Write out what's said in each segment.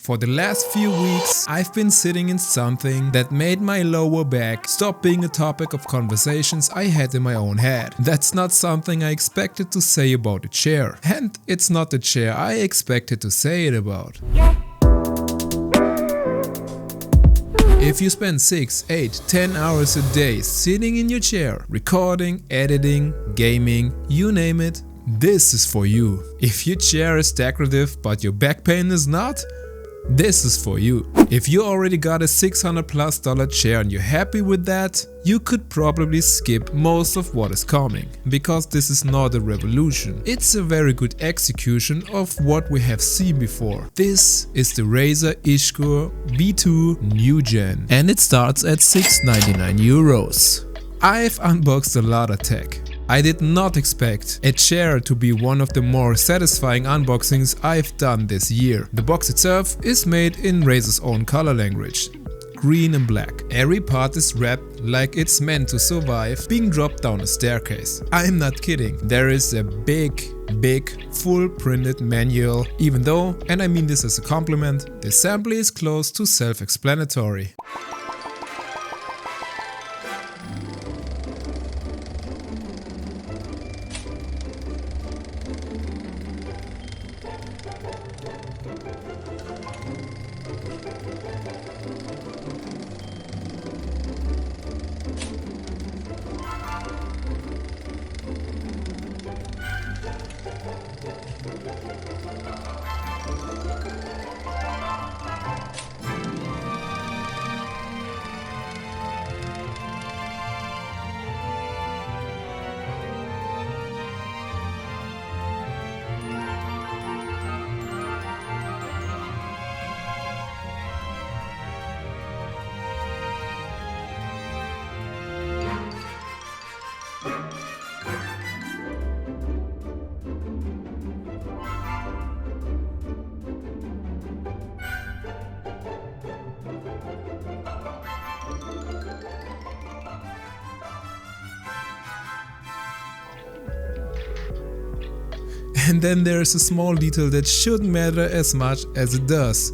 For the last few weeks, I've been sitting in something that made my lower back stop being a topic of conversations I had in my own head. That's not something I expected to say about a chair, and it's not the chair I expected to say it about. If you spend 6, 8, 10 hours a day sitting in your chair, recording, editing, gaming, you name it, this is for you. If your chair is decorative but your back pain is not, this is for you. If you already got a $600+ chair and you're happy with that, you could probably skip most of what is coming, because this is not a revolution. It's a very good execution of what we have seen before. This is the Razer Iskur V2 NewGen, and it starts at €699. I've unboxed a lot of tech. I did not expect a chair to be one of the more satisfying unboxings I've done this year. The box itself is made in Razer's own color language, green and black. Every part is wrapped like it's meant to survive being dropped down a staircase. I'm not kidding. There is a big full printed manual, even though, and I mean this as a compliment, the assembly is close to self-explanatory. And then there's a small detail that shouldn't matter as much as it does.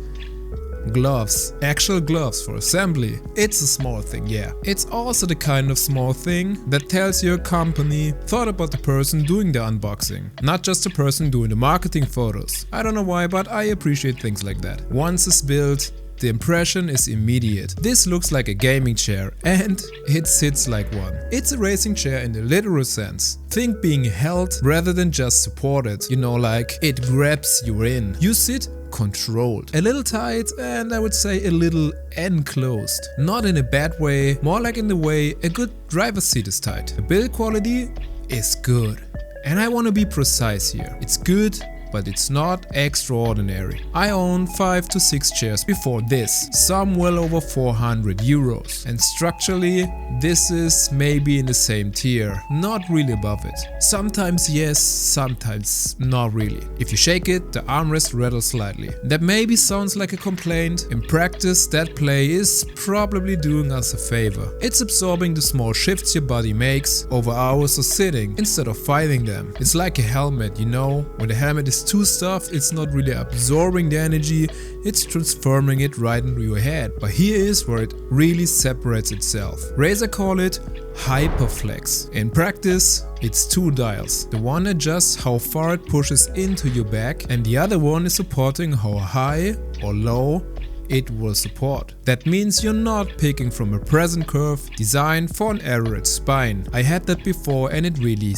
Gloves. Actual gloves for assembly. It's a small thing, yeah. It's also the kind of small thing that tells your company thought about the person doing the unboxing, not just the person doing the marketing photos. I don't know why, but I appreciate things like that. Once it's built, the impression is immediate. This looks like a gaming chair, and it sits like one. It's a racing chair in the literal sense. Think being held rather than just supported. You know, like it grabs you in. You sit controlled. A little tight, and I would say a little enclosed. Not in a bad way, more like in the way a good driver's seat is tight. The build quality is good. And I want to be precise here. It's good, but it's not extraordinary. I owned 5 to 6 chairs before this, some well over €400, and structurally this is maybe in the same tier, not really above it. Sometimes yes, sometimes not really. If you shake it, the armrest rattles slightly. That maybe sounds like a complaint. In practice, that play is probably doing us a favor. It's absorbing the small shifts your body makes over hours of sitting instead of fighting them. It's like a helmet, you know, when the helmet is too stuffed, it's not really absorbing the energy, it's transforming it right into your head. But here is where it really separates itself. Razer call it HyperFlex. In practice, it's 2 dials. The one adjusts how far it pushes into your back, and the other one is supporting how high or low it will support. That means you're not picking from a present curve designed for an average spine. I had that before and it really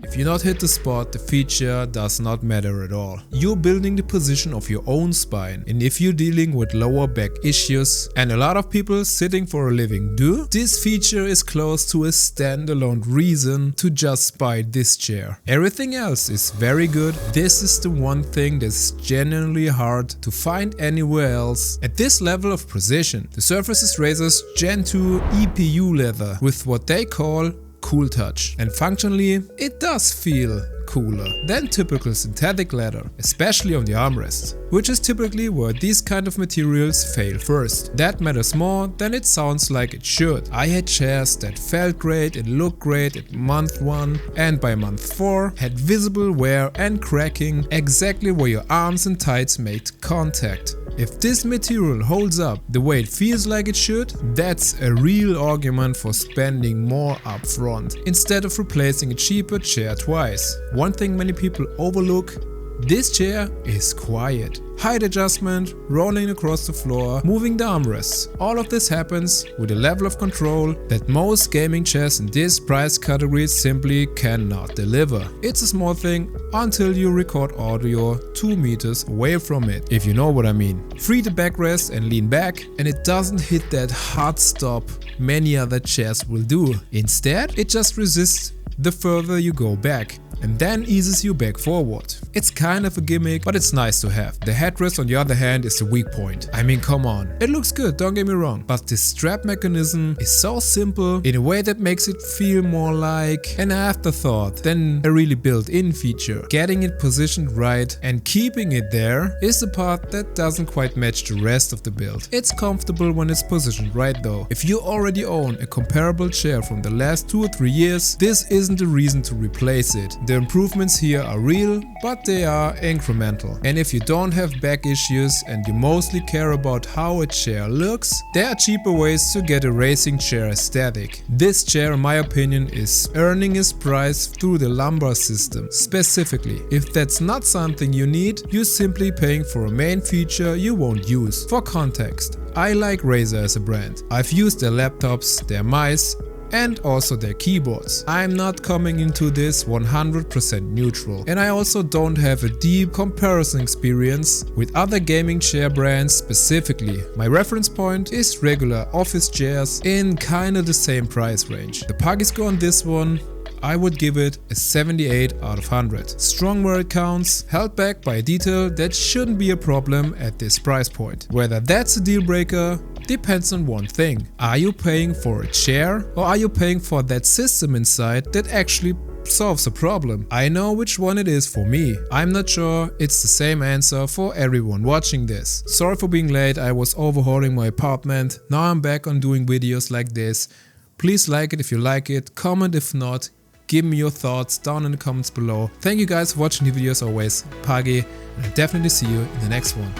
If you not hit the spot, the feature does not matter at all. You're building the position of your own spine, and if you're dealing with lower back issues, and a lot of people sitting for a living do, this feature is close to a standalone reason to just buy this chair. Everything else is very good. This is the one thing that's genuinely hard to find anywhere else at this level of precision. The surface is Razer's Gen-2 EPU leather with what they call CoolTouch, and functionally it does feel cooler than typical synthetic leather, especially on the armrest, which is typically where these kind of materials fail first. That matters more than it sounds like it should. I had chairs that felt great and looked great at month 1, and by month 4 had visible wear and cracking exactly where your arms and tights made contact. If this material holds up the way it feels like it should, that's a real argument for spending more upfront instead of replacing a cheaper chair twice. One thing many people overlook: this chair is quiet. Height adjustment, rolling across the floor, moving the armrests. All of this happens with a level of control that most gaming chairs in this price category simply cannot deliver. It's a small thing until you record audio 2 meters away from it, if you know what I mean. Free the backrest and lean back, and it doesn't hit that hard stop many other chairs will do. Instead, it just resists the further you go back, and then eases you back forward. It's kind of a gimmick, but it's nice to have. The headrest on the other hand is the weak point. I mean, come on. It looks good, don't get me wrong, but the strap mechanism is so simple in a way that makes it feel more like an afterthought than a really built-in feature. Getting it positioned right and keeping it there is the part that doesn't quite match the rest of the build. It's comfortable when it's positioned right though. If you already own a comparable chair from the last 2 or 3 years, this isn't a reason to replace it. The improvements here are real, but they are incremental. And if you don't have back issues and you mostly care about how a chair looks, there are cheaper ways to get a racing chair aesthetic. This chair, in my opinion, is earning its price through the lumbar system. Specifically, if that's not something you need, you're simply paying for a main feature you won't use. For context, I like Razer as a brand. I've used their laptops, their mice, and also their keyboards. I'm not coming into this 100% neutral, and I also don't have a deep comparison experience with other gaming chair brands specifically. My reference point is regular office chairs in kinda the same price range. The Pagi Score on this one, I would give it a 78 out of 100. Strong where it counts, held back by a detail that shouldn't be a problem at this price point. Whether that's a deal breaker depends on one thing. Are you paying for a chair, or are you paying for that system inside that actually solves a problem? I know which one it is for me. I'm not sure it's the same answer for everyone watching this. Sorry for being late, I was overhauling my apartment. Now I'm back on doing videos like this. Please like it if you like it, comment if not. Give me your thoughts down in the comments below. Thank you guys for watching the videos always. Pagi, and I'll definitely see you in the next one.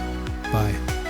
Bye.